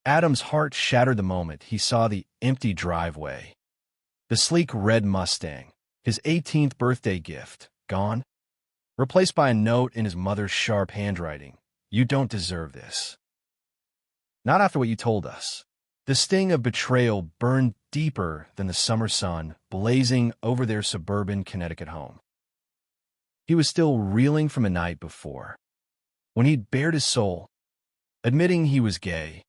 Adam's heart shattered the moment he saw the empty driveway. The sleek red Mustang, his 18th birthday gift, gone, replaced by a note in his mother's sharp handwriting. "You don't deserve this. Not after what you told us." The sting of betrayal burned deeper than the summer sun blazing over their suburban Connecticut home. He was still reeling from a night before, when he'd bared his soul, admitting he was gay,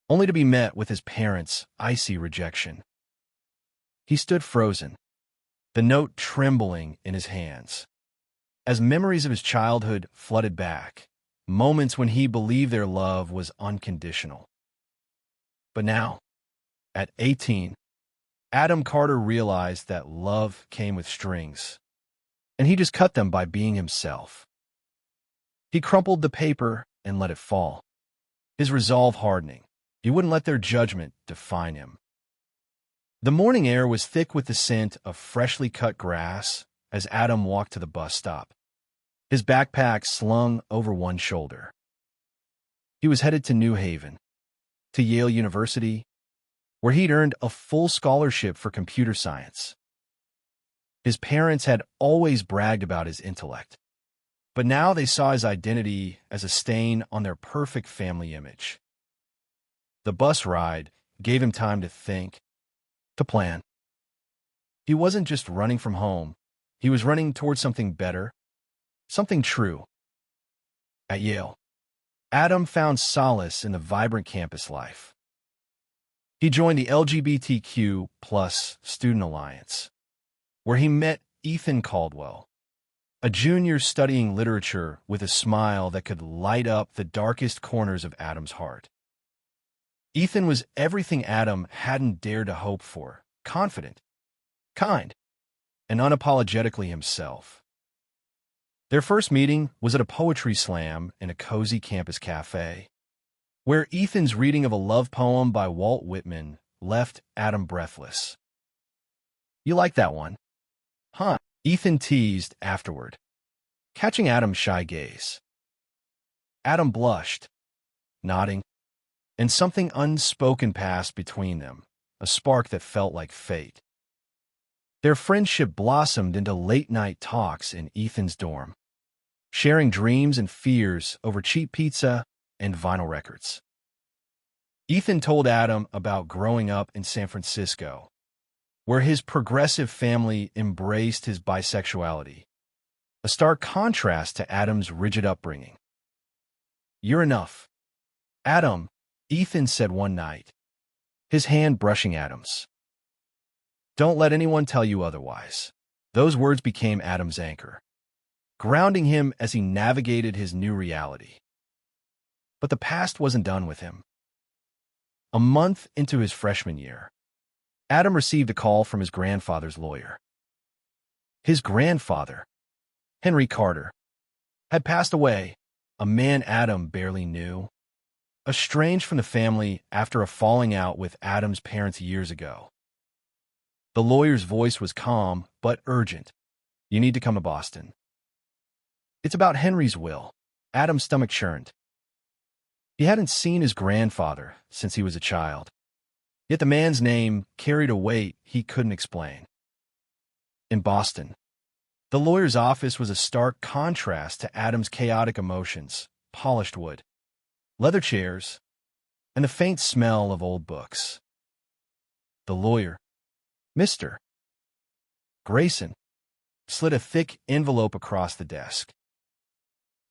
only to be met with his parents' icy rejection. He stood frozen, the note trembling in his hands, as memories of his childhood flooded back, moments when he believed their love was unconditional. But now, at 18, Adam Carter realized that love came with strings, and he just cut them by being himself. He crumpled the paper and let it fall, his resolve hardening. He wouldn't let their judgment define him. The morning air was thick with the scent of freshly cut grass as Adam walked to the bus stop, his backpack slung over one shoulder. He was headed to New Haven, to Yale University, where he'd earned a full scholarship for computer science. His parents had always bragged about his intellect, but now they saw his identity as a stain on their perfect family image. The bus ride gave him time to think, to plan. He wasn't just running from home, he was running towards something better, something true. At Yale, Adam found solace in the vibrant campus life. He joined the LGBTQ+ Student Alliance, where he met Ethan Caldwell, a junior studying literature with a smile that could light up the darkest corners of Adam's heart. Ethan was everything Adam hadn't dared to hope for: confident, kind, and unapologetically himself. Their first meeting was at a poetry slam in a cozy campus cafe, where Ethan's reading of a love poem by Walt Whitman left Adam breathless. "You like that one, huh?" Ethan teased afterward, catching Adam's shy gaze. Adam blushed, nodding, and something unspoken passed between them, a spark that felt like fate. Their friendship blossomed into late-night talks in Ethan's dorm, sharing dreams and fears over cheap pizza and vinyl records. Ethan told Adam about growing up in San Francisco, where his progressive family embraced his bisexuality, a stark contrast to Adam's rigid upbringing. "You're enough, Adam," Ethan said one night, his hand brushing Adam's. "Don't let anyone tell you otherwise." Those words became Adam's anchor, grounding him as he navigated his new reality. But the past wasn't done with him. A month into his freshman year, Adam received a call from his grandfather's lawyer. His grandfather, Henry Carter, had passed away, a man Adam barely knew, estranged from the family after a falling out with Adam's parents years ago. The lawyer's voice was calm but urgent. "You need to come to Boston." "It's about Henry's will." Adam's stomach churned. He hadn't seen his grandfather since he was a child, yet the man's name carried a weight he couldn't explain. In Boston, the lawyer's office was a stark contrast to Adam's chaotic emotions: polished wood, leather chairs, and the faint smell of old books. The lawyer, Mr. Grayson, slid a thick envelope across the desk.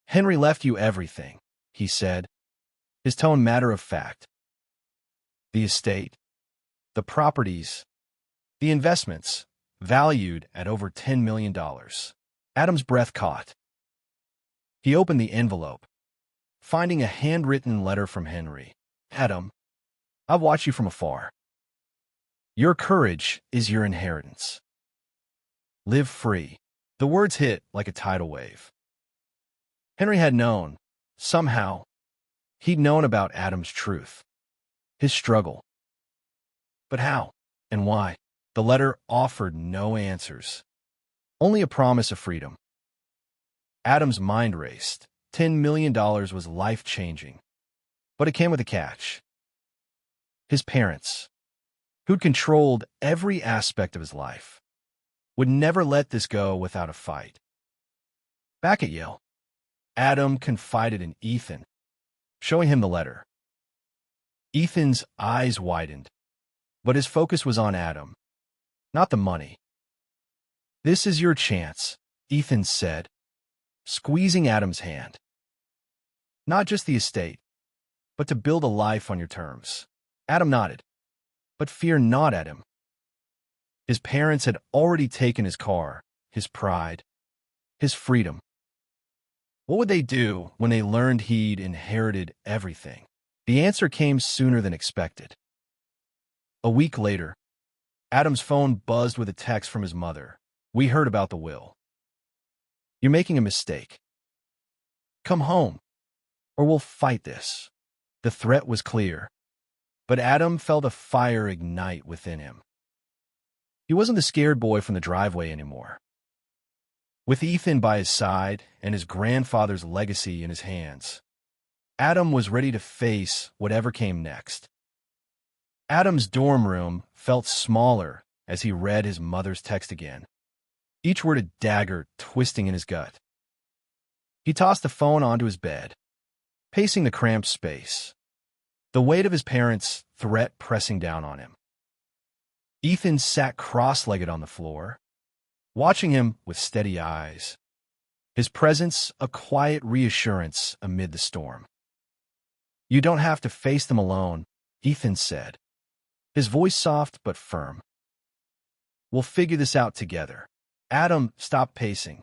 "Henry left you everything," he said, his tone matter of fact. "The estate, the properties, the investments, valued at over $10 million. Adam's breath caught. He opened the envelope, finding a handwritten letter from Henry. "Adam, I've watched you from afar. Your courage is your inheritance. Live free." The words hit like a tidal wave. Henry had known, somehow, he'd known about Adam's truth, his struggle. But how and why? The letter offered no answers, only a promise of freedom. Adam's mind raced. $10 million was life-changing, but it came with a catch. His parents, who'd controlled every aspect of his life, would never let this go without a fight. Back at Yale, Adam confided in Ethan, showing him the letter. Ethan's eyes widened, but his focus was on Adam, not the money. "This is your chance," Ethan said, squeezing Adam's hand. "Not just the estate, but to build a life on your terms." Adam nodded, but fear gnawed at him. His parents had already taken his car, his pride, his freedom. What would they do when they learned he'd inherited everything? The answer came sooner than expected. A week later, Adam's phone buzzed with a text from his mother. "We heard about the will. You're making a mistake. Come home, or we'll fight this." The threat was clear, but Adam felt a fire ignite within him. He wasn't the scared boy from the driveway anymore. With Ethan by his side and his grandfather's legacy in his hands, Adam was ready to face whatever came next. Adam's dorm room felt smaller as he read his mother's text again, each word a dagger twisting in his gut. He tossed the phone onto his bed, pacing the cramped space, the weight of his parents' threat pressing down on him. Ethan sat cross-legged on the floor, watching him with steady eyes, his presence a quiet reassurance amid the storm. "You don't have to face them alone," Ethan said, his voice soft but firm. "We'll figure this out together." Adam stopped pacing,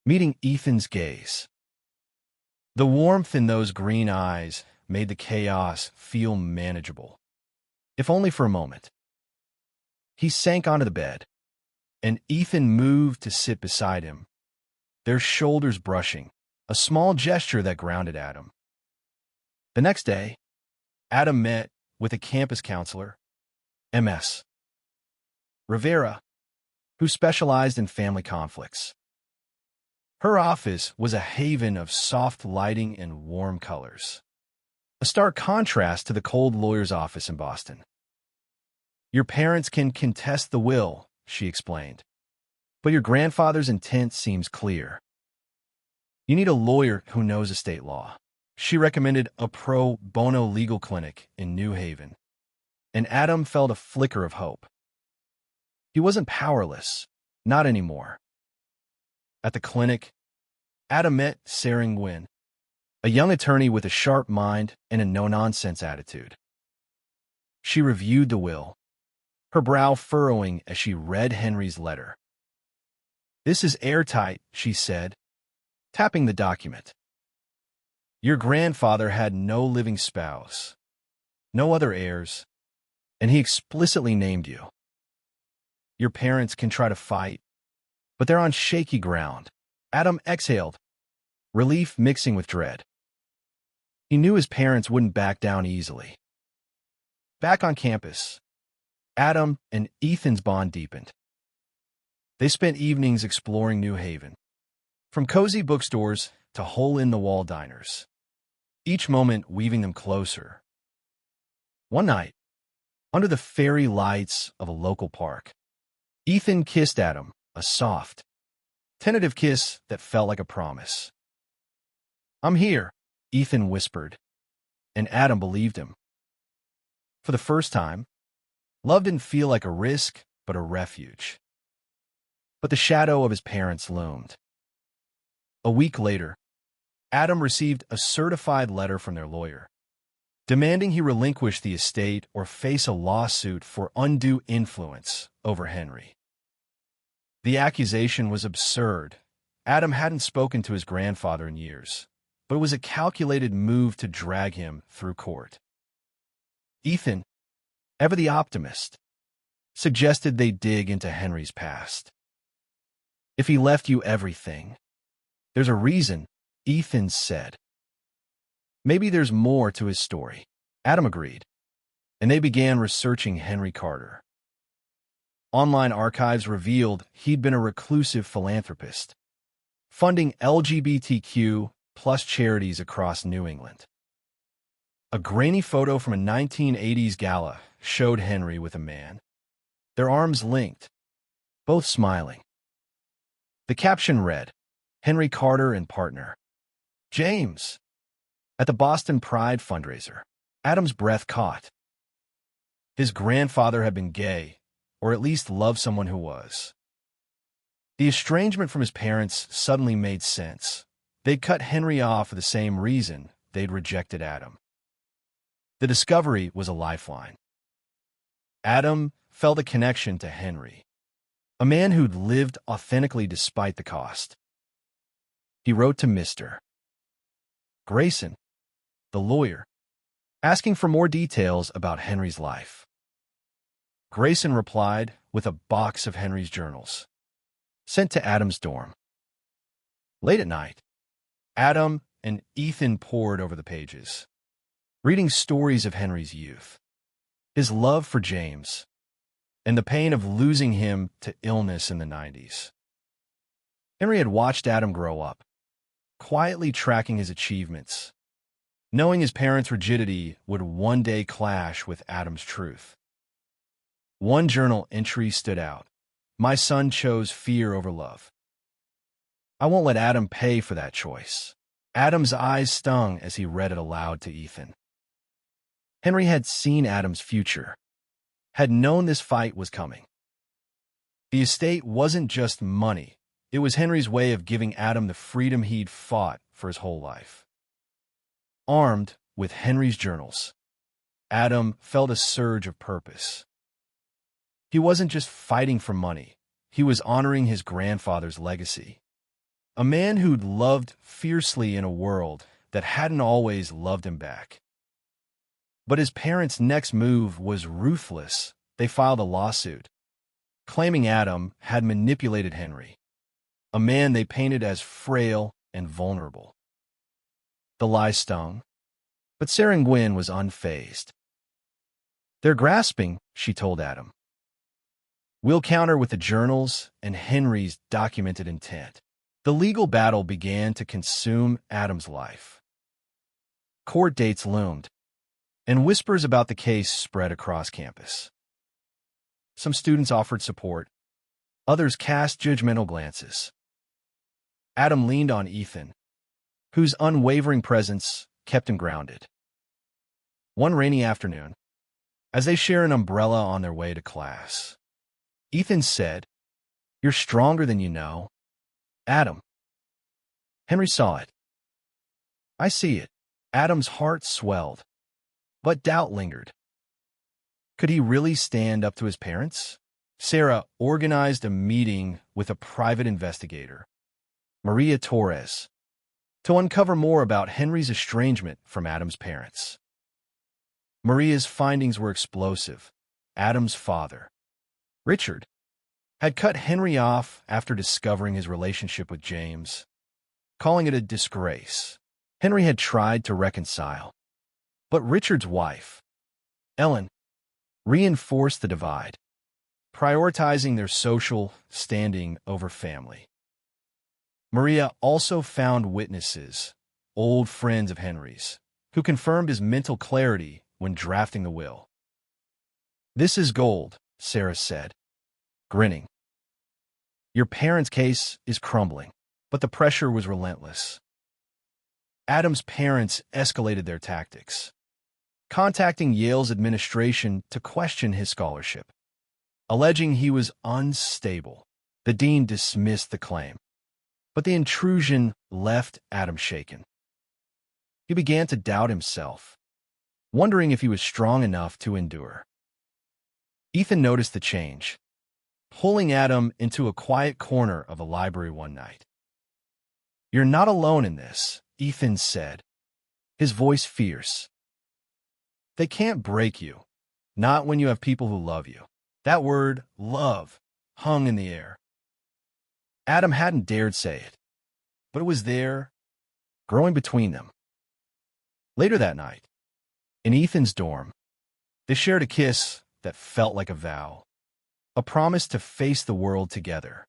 meeting Ethan's gaze. The warmth in those green eyes made the chaos feel manageable, if only for a moment. He sank onto the bed, and Ethan moved to sit beside him, their shoulders brushing, a small gesture that grounded Adam. The next day, Adam met with a campus counselor, Ms. Rivera, who specialized in family conflicts. Her office was a haven of soft lighting and warm colors, a stark contrast to the cold lawyer's office in Boston. "Your parents can contest the will," she explained, "but your grandfather's intent seems clear. You need a lawyer who knows estate law." She recommended a pro bono legal clinic in New Haven, and Adam felt a flicker of hope. He wasn't powerless, not anymore. At the clinic, Adam met Sarah Nguyen, a young attorney with a sharp mind and a no-nonsense attitude. She reviewed the will, her brow furrowing as she read Henry's letter. "This is airtight," she said, tapping the document. "Your grandfather had no living spouse, no other heirs, and he explicitly named you. Your parents can try to fight, but they're on shaky ground." Adam exhaled, relief mixing with dread. He knew his parents wouldn't back down easily. Back on campus, Adam and Ethan's bond deepened. They spent evenings exploring New Haven, from cozy bookstores to hole-in-the-wall diners, each moment weaving them closer. One night, under the fairy lights of a local park, Ethan kissed Adam, a soft, tentative kiss that felt like a promise. "I'm here," Ethan whispered, and Adam believed him. For the first time, love didn't feel like a risk, but a refuge. But the shadow of his parents loomed. A week later, Adam received a certified letter from their lawyer, demanding he relinquish the estate or face a lawsuit for undue influence over Henry. The accusation was absurd. Adam hadn't spoken to his grandfather in years, but it was a calculated move to drag him through court. Ethan, ever the optimist, suggested they dig into Henry's past. "If he left you everything, there's a reason," Ethan said. "Maybe there's more to his story." Adam agreed, and they began researching Henry Carter. Online archives revealed he'd been a reclusive philanthropist, funding LGBTQ+ charities across New England. A grainy photo from a 1980s gala showed Henry with a man, their arms linked, both smiling. The caption read, "Henry Carter and partner, James." At the Boston Pride fundraiser, Adam's breath caught. His grandfather had been gay, or at least loved someone who was. The estrangement from his parents suddenly made sense. They'd cut Henry off for the same reason they'd rejected Adam. The discovery was a lifeline. Adam felt a connection to Henry, a man who'd lived authentically despite the cost. He wrote to Mr. Grayson, the lawyer, asking for more details about Henry's life. Grayson replied with a box of Henry's journals, sent to Adam's dorm. Late at night, Adam and Ethan pored over the pages, reading stories of Henry's youth, his love for James, and the pain of losing him to illness in the 90s. Henry had watched Adam grow up, quietly tracking his achievements, knowing his parents' rigidity would one day clash with Adam's truth. One journal entry stood out. "My son chose fear over love. I won't let Adam pay for that choice." Adam's eyes stung as he read it aloud to Ethan. Henry had seen Adam's future, had known this fight was coming. The estate wasn't just money. It was Henry's way of giving Adam the freedom he'd fought for his whole life. Armed with Henry's journals, Adam felt a surge of purpose. He wasn't just fighting for money. He was honoring his grandfather's legacy. A man who'd loved fiercely in a world that hadn't always loved him back. But his parents' next move was ruthless. They filed a lawsuit, claiming Adam had manipulated Henry, a man they painted as frail and vulnerable. The lie stung, but Sarah Gwynn was unfazed. "They're grasping," she told Adam. "We'll counter with the journals and Henry's documented intent." The legal battle began to consume Adam's life. Court dates loomed, and whispers about the case spread across campus. Some students offered support. Others cast judgmental glances. Adam leaned on Ethan, whose unwavering presence kept him grounded. One rainy afternoon, as they shared an umbrella on their way to class, Ethan said, "You're stronger than you know, Adam." Henry saw it. "I see it." Adam's heart swelled, but doubt lingered. Could he really stand up to his parents? Sarah organized a meeting with a private investigator, Maria Torres, to uncover more about Henry's estrangement from Adam's parents. Maria's findings were explosive. Adam's father, Richard, had cut Henry off after discovering his relationship with James, calling it a disgrace. Henry had tried to reconcile, but Richard's wife, Ellen, reinforced the divide, prioritizing their social standing over family. Maria also found witnesses, old friends of Henry's, who confirmed his mental clarity when drafting the will. "This is gold," Sarah said, grinning. "Your parents' case is crumbling." But the pressure was relentless. Adam's parents escalated their tactics, contacting Yale's administration to question his scholarship, alleging he was unstable. The dean dismissed the claim, but the intrusion left Adam shaken. He began to doubt himself, wondering if he was strong enough to endure. Ethan noticed the change, pulling Adam into a quiet corner of the library one night. "You're not alone in this," Ethan said, his voice fierce. "They can't break you, not when you have people who love you." That word, love, hung in the air. Adam hadn't dared say it, but it was there, growing between them. Later that night, in Ethan's dorm, they shared a kiss that felt like a vow, a promise to face the world together.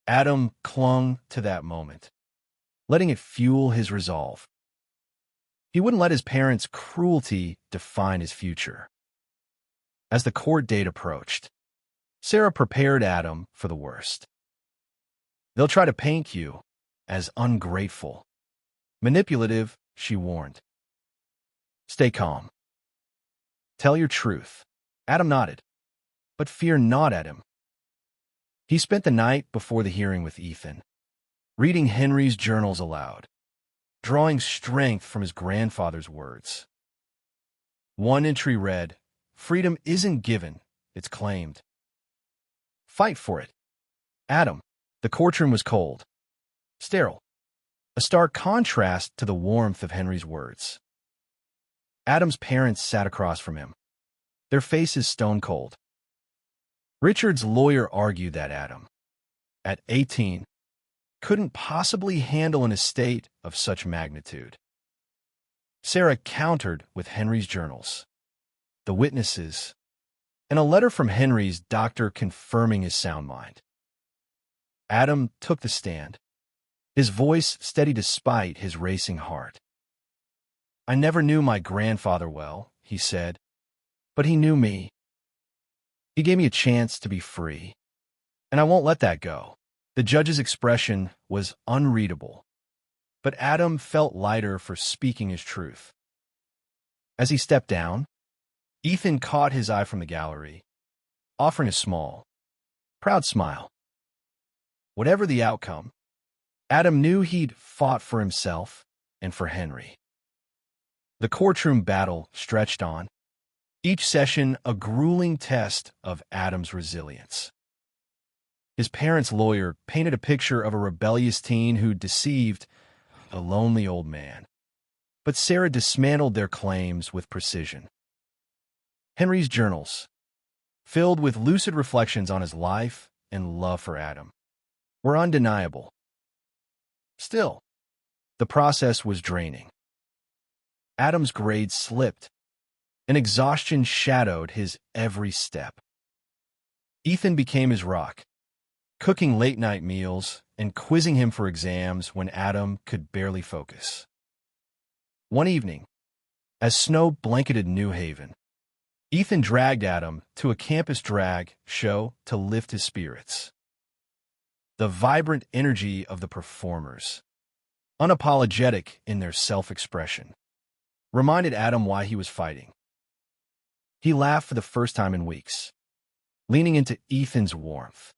Adam clung to that moment, letting it fuel his resolve. He wouldn't let his parents' cruelty define his future. As the court date approached, Sarah prepared Adam for the worst. They'll try to paint you as ungrateful, manipulative, she warned. Stay calm. Tell your truth. Adam nodded, but fear gnawed at him. He spent the night before the hearing with Ethan, reading Henry's journals aloud, drawing strength from his grandfather's words. One entry read, "Freedom isn't given, it's claimed. Fight for it." Adam. The courtroom was cold, sterile, a stark contrast to the warmth of Henry's words. Adam's parents sat across from him, their faces stone cold. Richard's lawyer argued that Adam, at 18, couldn't possibly handle an estate of such magnitude. Sarah countered with Henry's journals, the witnesses, and a letter from Henry's doctor confirming his sound mind. Adam took the stand, his voice steady despite his racing heart. "I never knew my grandfather well," he said, "but he knew me. He gave me a chance to be free, and I won't let that go." The judge's expression was unreadable, but Adam felt lighter for speaking his truth. As he stepped down, Ethan caught his eye from the gallery, offering a small, proud smile. Whatever the outcome, Adam knew he'd fought for himself and for Henry. The courtroom battle stretched on, each session a grueling test of Adam's resilience. His parents' lawyer painted a picture of a rebellious teen who deceived a lonely old man, but Sarah dismantled their claims with precision. Henry's journals, filled with lucid reflections on his life and love for Adam, were undeniable. Still, the process was draining. Adam's grades slipped, and exhaustion shadowed his every step. Ethan became his rock, cooking late-night meals and quizzing him for exams when Adam could barely focus. One evening, as snow blanketed New Haven, Ethan dragged Adam to a campus drag show to lift his spirits. The vibrant energy of the performers, unapologetic in their self-expression, reminded Adam why he was fighting. He laughed for the first time in weeks, leaning into Ethan's warmth.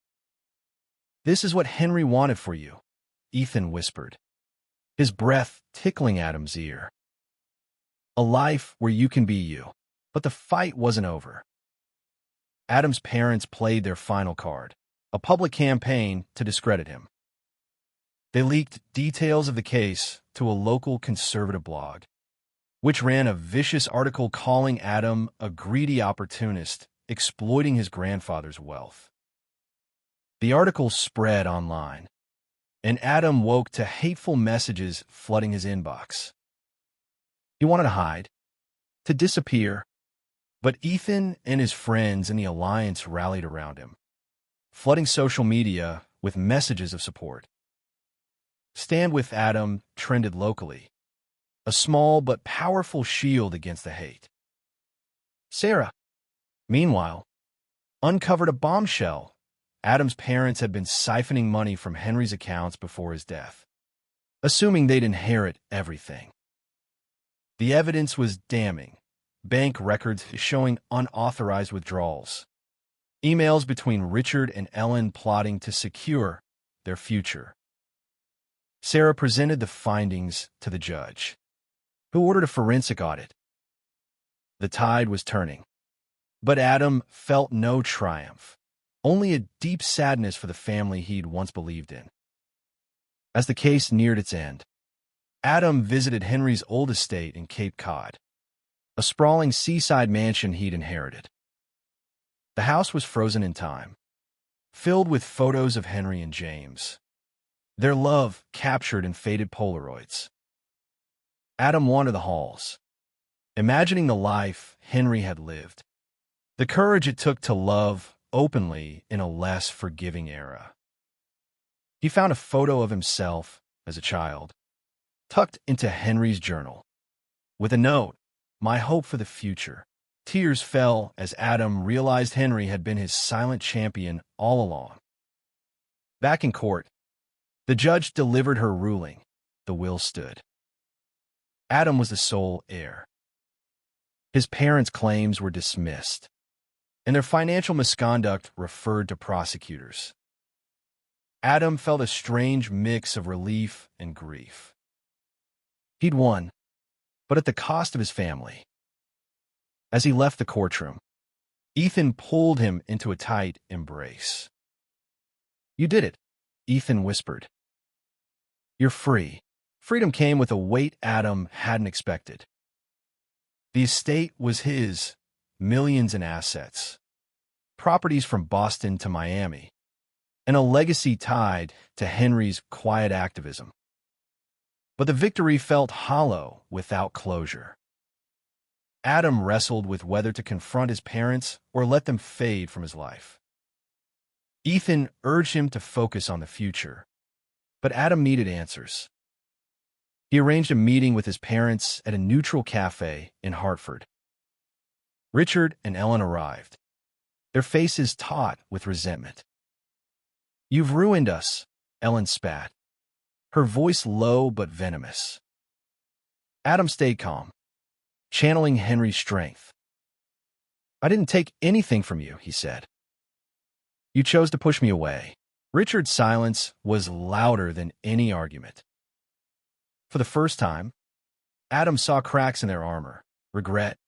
"This is what Henry wanted for you," Ethan whispered, his breath tickling Adam's ear. "A life where you can be you." But the fight wasn't over. Adam's parents played their final card, a public campaign to discredit him. They leaked details of the case to a local conservative blog, which ran a vicious article calling Adam a greedy opportunist exploiting his grandfather's wealth. The article spread online, and Adam woke to hateful messages flooding his inbox. He wanted to hide, to disappear, but Ethan and his friends in the alliance rallied around him, flooding social media with messages of support. Stand with Adam trended locally, a small but powerful shield against the hate. Sarah, meanwhile, uncovered a bombshell. Adam's parents had been siphoning money from Henry's accounts before his death, assuming they'd inherit everything. The evidence was damning. Bank records showing unauthorized withdrawals, emails between Richard and Ellen plotting to secure their future. Sarah presented the findings to the judge, who ordered a forensic audit. The tide was turning, but Adam felt no triumph, only a deep sadness for the family he'd once believed in. As the case neared its end, Adam visited Henry's old estate in Cape Cod, a sprawling seaside mansion he'd inherited. The house was frozen in time, filled with photos of Henry and James, their love captured in faded Polaroids. Adam wandered the halls, imagining the life Henry had lived, the courage it took to love openly in a less forgiving era. He found a photo of himself as a child, tucked into Henry's journal, with a note, "My hope for the future." Tears fell as Adam realized Henry had been his silent champion all along. Back in court, the judge delivered her ruling. The will stood. Adam was the sole heir. His parents' claims were dismissed, and their financial misconduct referred to prosecutors. Adam felt a strange mix of relief and grief. He'd won, but at the cost of his family. As he left the courtroom, Ethan pulled him into a tight embrace. "You did it," Ethan whispered. "You're free." Freedom came with a weight Adam hadn't expected. The estate was his, millions in assets, properties from Boston to Miami, and a legacy tied to Henry's quiet activism. But the victory felt hollow without closure. Adam wrestled with whether to confront his parents or let them fade from his life. Ethan urged him to focus on the future, but Adam needed answers. He arranged a meeting with his parents at a neutral cafe in Hartford. Richard and Ellen arrived, their faces taut with resentment. "You've ruined us," Ellen spat, her voice low but venomous. Adam stayed calm, channeling Henry's strength. "I didn't take anything from you," he said. "You chose to push me away." Richard's silence was louder than any argument. For the first time, Adam saw cracks in their armor, regret,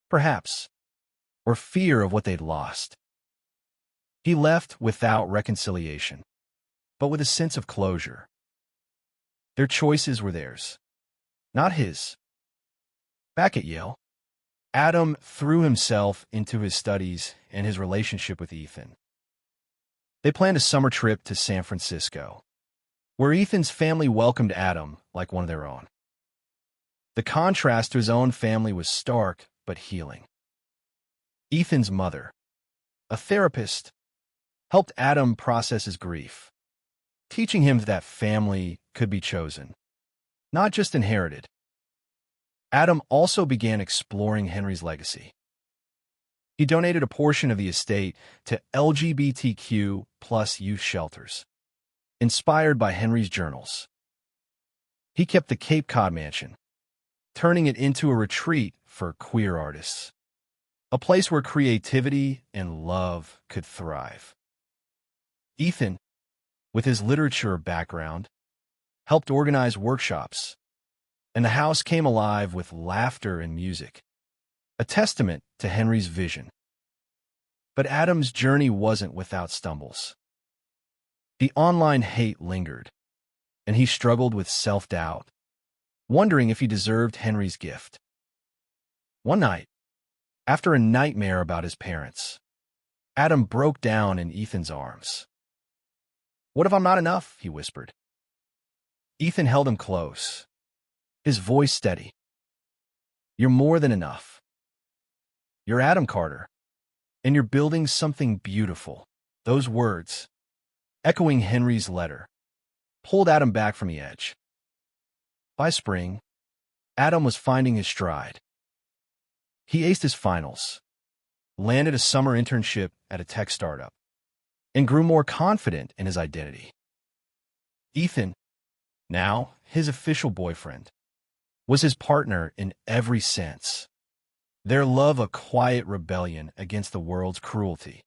perhaps, or fear of what they'd lost. He left without reconciliation, but with a sense of closure. Their choices were theirs, not his. Back at Yale, Adam threw himself into his studies and his relationship with Ethan. They planned a summer trip to San Francisco, where Ethan's family welcomed Adam like one of their own. The contrast to his own family was stark but healing. Ethan's mother, a therapist, helped Adam process his grief, teaching him that family could be chosen, not just inherited. Adam also began exploring Henry's legacy. He donated a portion of the estate to LGBTQ+ youth shelters, inspired by Henry's journals. He kept the Cape Cod mansion, turning it into a retreat for queer artists, a place where creativity and love could thrive. Ethan, with his literature background, helped organize workshops, and the house came alive with laughter and music, a testament to Henry's vision. But Adam's journey wasn't without stumbles. The online hate lingered, and he struggled with self-doubt, wondering if he deserved Henry's gift. One night, after a nightmare about his parents, Adam broke down in Ethan's arms. "What if I'm not enough?" he whispered. Ethan held him close, his voice steady. "You're more than enough. You're Adam Carter, and you're building something beautiful." Those words, echoing Henry's letter, pulled Adam back from the edge. By spring, Adam was finding his stride. He aced his finals, landed a summer internship at a tech startup, and grew more confident in his identity. Ethan, now his official boyfriend, was his partner in every sense, their love a quiet rebellion against the world's cruelty.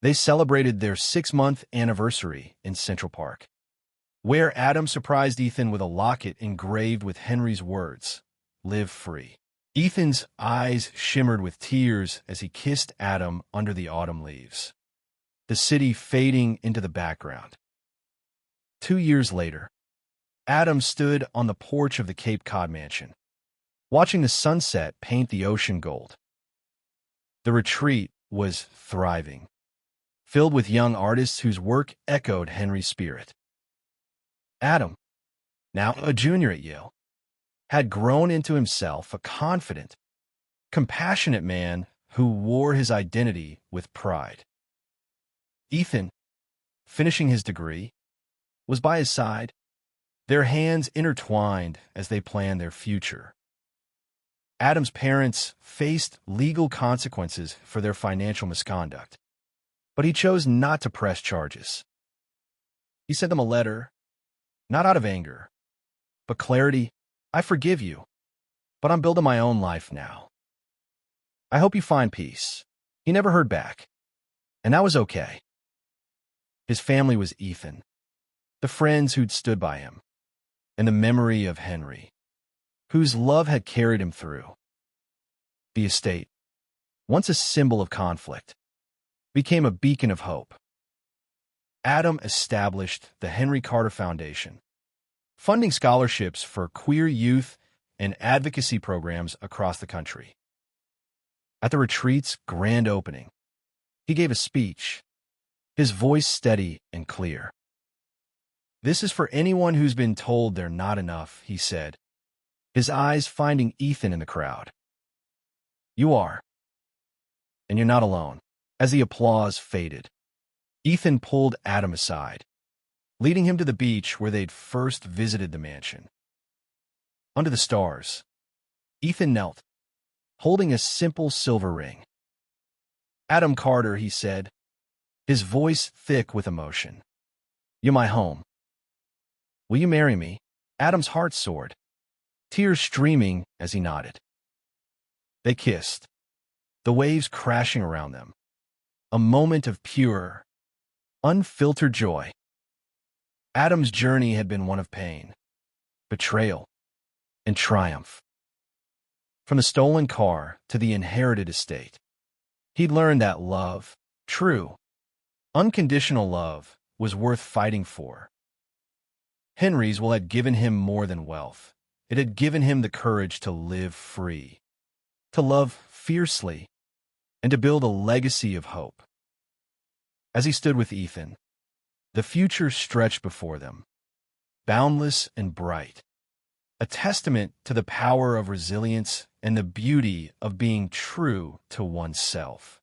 They celebrated their 6-month anniversary in Central Park, where Adam surprised Ethan with a locket engraved with Henry's words, "Live free." Ethan's eyes shimmered with tears as he kissed Adam under the autumn leaves, the city fading into the background. 2 years later, Adam stood on the porch of the Cape Cod mansion, watching the sunset paint the ocean gold. The retreat was thriving, filled with young artists whose work echoed Henry's spirit. Adam, now a junior at Yale, had grown into himself a confident, compassionate man who wore his identity with pride. Ethan, finishing his degree, was by his side, their hands intertwined as they planned their future. Adam's parents faced legal consequences for their financial misconduct, but he chose not to press charges. He sent them a letter, not out of anger, but clarity. I forgive you, but I'm building my own life now. I hope you find peace. He never heard back, and that was okay. His family was Ethan, the friends who'd stood by him, and the memory of Henry, whose love had carried him through. The estate, once a symbol of conflict, became a beacon of hope. Adam established the Henry Carter Foundation, funding scholarships for queer youth and advocacy programs across the country. At the retreat's grand opening, he gave a speech, his voice steady and clear. "This is for anyone who's been told they're not enough," he said, his eyes finding Ethan in the crowd. "You are. And you're not alone." As the applause faded, Ethan pulled Adam aside, leading him to the beach where they'd first visited the mansion. Under the stars, Ethan knelt, holding a simple silver ring. "Adam Carter," he said, his voice thick with emotion. "You're my home. Will you marry me?" Adam's heart soared, tears streaming as he nodded. They kissed, the waves crashing around them, a moment of pure, unfiltered joy. Adam's journey had been one of pain, betrayal, and triumph. From the stolen car to the inherited estate, he'd learned that love, true, unconditional love, was worth fighting for. Henry's will had given him more than wealth. It had given him the courage to live free, to love fiercely, and to build a legacy of hope. As he stood with Ethan, the future stretched before them, boundless and bright, a testament to the power of resilience and the beauty of being true to oneself.